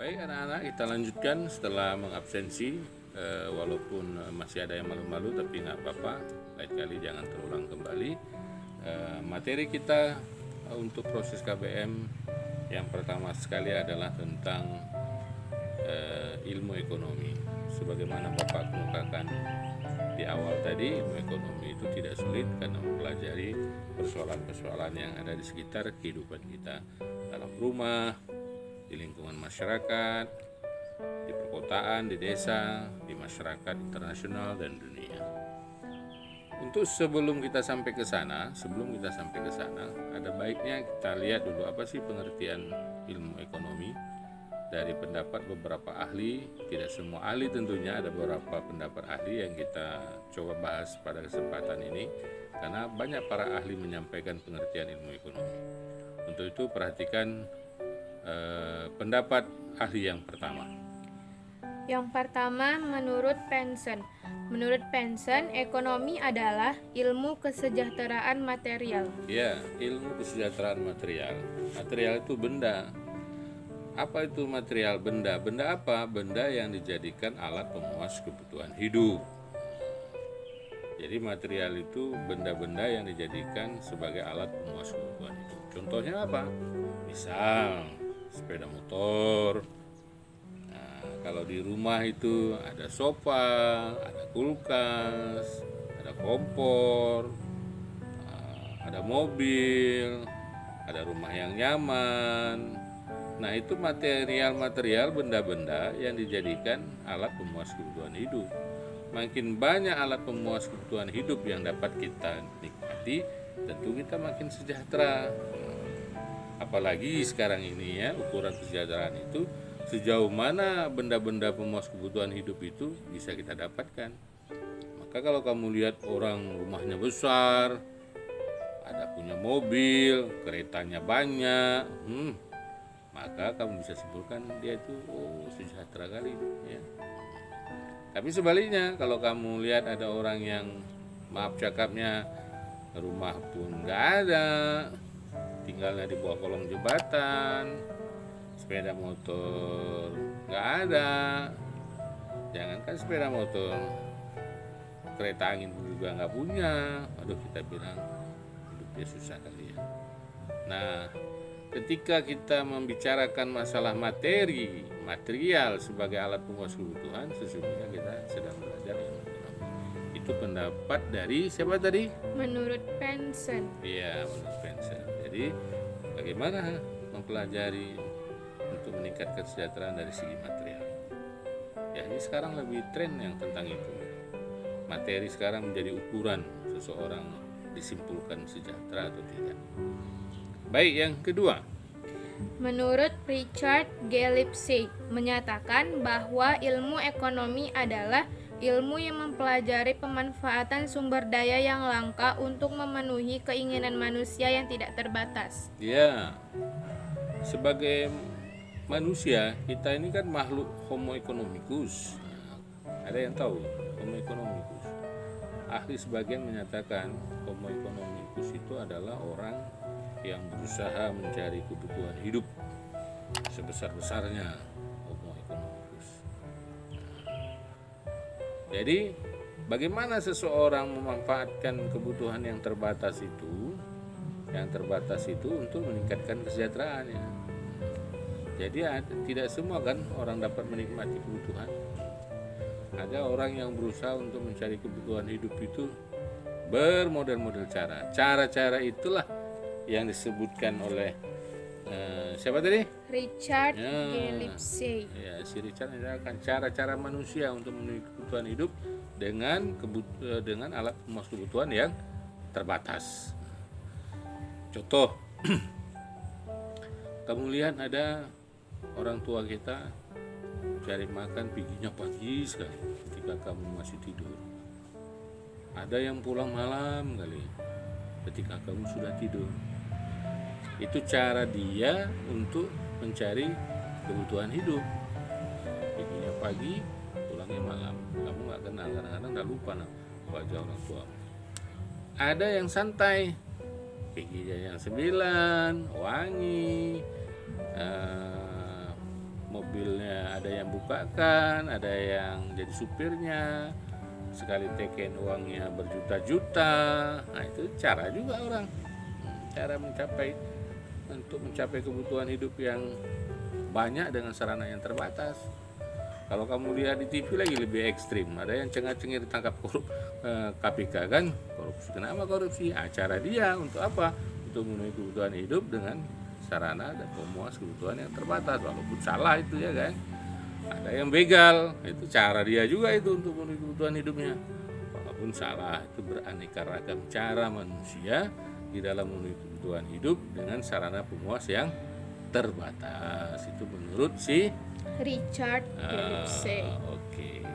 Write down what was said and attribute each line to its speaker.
Speaker 1: Baik anak-anak, kita lanjutkan setelah mengabsensi. Walaupun masih ada yang malu-malu, tapi nggak apa-apa. Lain kali jangan terulang kembali. Materi kita untuk proses KBM yang pertama sekali adalah tentang ilmu ekonomi. Sebagaimana Bapak kemukakan di awal tadi, ilmu ekonomi itu tidak sulit karena mempelajari persoalan-persoalan yang ada di sekitar kehidupan kita, dalam rumah, di lingkungan masyarakat, di perkotaan, di desa, di masyarakat internasional dan dunia. Untuk sebelum kita sampai ke sana, ada baiknya kita lihat dulu apa sih pengertian ilmu ekonomi dari pendapat beberapa ahli. Tidak semua ahli tentunya, ada beberapa pendapat ahli yang kita coba bahas pada kesempatan ini karena banyak para ahli menyampaikan pengertian ilmu ekonomi. Untuk itu perhatikan pendapat ahli yang pertama.
Speaker 2: Yang pertama, menurut Penson. Menurut Penson, ekonomi adalah ilmu kesejahteraan material.
Speaker 1: Ya, ilmu kesejahteraan material. Material itu benda. Apa itu material? Benda. Benda apa? Benda yang dijadikan alat pemuas kebutuhan hidup. Jadi material itu benda-benda yang dijadikan sebagai alat pemuas kebutuhan hidup. Contohnya apa? Misal sepeda motor. Nah, kalau di rumah itu ada sofa, ada kulkas, ada kompor, ada mobil, ada rumah yang nyaman. Nah, itu material-material benda-benda yang dijadikan alat pemuas kebutuhan hidup. Makin banyak alat pemuas kebutuhan hidup yang dapat kita nikmati, tentu kita makin sejahtera. Apalagi sekarang ini ya, ukuran kesejahteraan itu sejauh mana benda-benda pemuas kebutuhan hidup itu bisa kita dapatkan. Maka kalau kamu lihat orang rumahnya besar, ada punya mobil, keretanya banyak, maka kamu bisa simpulkan dia itu sejahtera kali ya. Tapi sebaliknya, kalau kamu lihat ada orang yang maaf cakapnya rumah pun nggak ada, tinggalnya di bawah kolong jembatan, sepeda motor nggak ada, jangankan sepeda motor, kereta angin juga nggak punya. Aduh, kita bilang hidupnya susah kali ya. Nah, ketika kita membicarakan masalah material sebagai alat pemuas kebutuhan, sesungguhnya kita sedang belajar ilmu ekonomi. Itu pendapat dari siapa tadi?
Speaker 2: Menurut Penson.
Speaker 1: Iya, menurut Penson. Jadi bagaimana mempelajari untuk meningkatkan kesejahteraan dari segi material? Ya, ini sekarang lebih tren yang tentang itu. Materi sekarang menjadi ukuran seseorang disimpulkan sejahtera atau tidak. Baik, yang kedua.
Speaker 2: Menurut Richard Gillespie menyatakan bahwa ilmu ekonomi adalah ilmu yang mempelajari pemanfaatan sumber daya yang langka untuk memenuhi keinginan manusia yang tidak terbatas.
Speaker 1: Ya, sebagai manusia kita ini kan makhluk Homo economicus. Ada yang tahu Homo economicus? Ahli sebagian menyatakan Homo economicus itu adalah orang yang berusaha mencari kebutuhan hidup sebesar-besarnya, Homo economicus. Jadi bagaimana seseorang memanfaatkan kebutuhan yang terbatas itu untuk meningkatkan kesejahteraannya. Jadi tidak semua kan orang dapat menikmati kebutuhan. Ada orang yang berusaha untuk mencari kebutuhan hidup itu bermodel-model cara itulah yang disebutkan oleh siapa tadi?
Speaker 2: Richard Gillespie.
Speaker 1: Ya, si Richard menyatakan cara-cara manusia untuk memenuhi kebutuhan hidup dengan alat pemuas kebutuhan yang terbatas. Contoh, kamu lihat ada orang tua kita cari makan piginya pagi sekali ketika kamu masih tidur. Ada yang pulang malam kali ketika kamu sudah tidur. Itu cara dia untuk mencari kebutuhan hidup. Piginya pagi, pulangnya malam. Kamu nggak kenal, kadang-kadang udah lupa wajah orang tua. Ada yang santai, piginya yang 9, wangi, mobilnya ada yang bukakan, ada yang jadi supirnya, sekali teken uangnya berjuta-juta. Nah itu cara juga orang, cara untuk mencapai kebutuhan hidup yang banyak dengan sarana yang terbatas. Kalau kamu lihat di TV lagi lebih ekstrim, ada yang cengar-cengir ditangkap KPK kan, korupsi. Kenapa korupsi? Cara dia untuk apa? Untuk memenuhi kebutuhan hidup dengan sarana dan pemuas kebutuhan yang terbatas, walaupun salah itu ya kan. Ada yang begal, itu cara dia juga itu untuk memenuhi kebutuhan hidupnya, walaupun salah. Itu beraneka ragam cara manusia di dalam memenuhi kebutuhan hidup dengan sarana pemuas yang terbatas. Itu menurut si
Speaker 2: Richard Gillespie.
Speaker 1: Oke.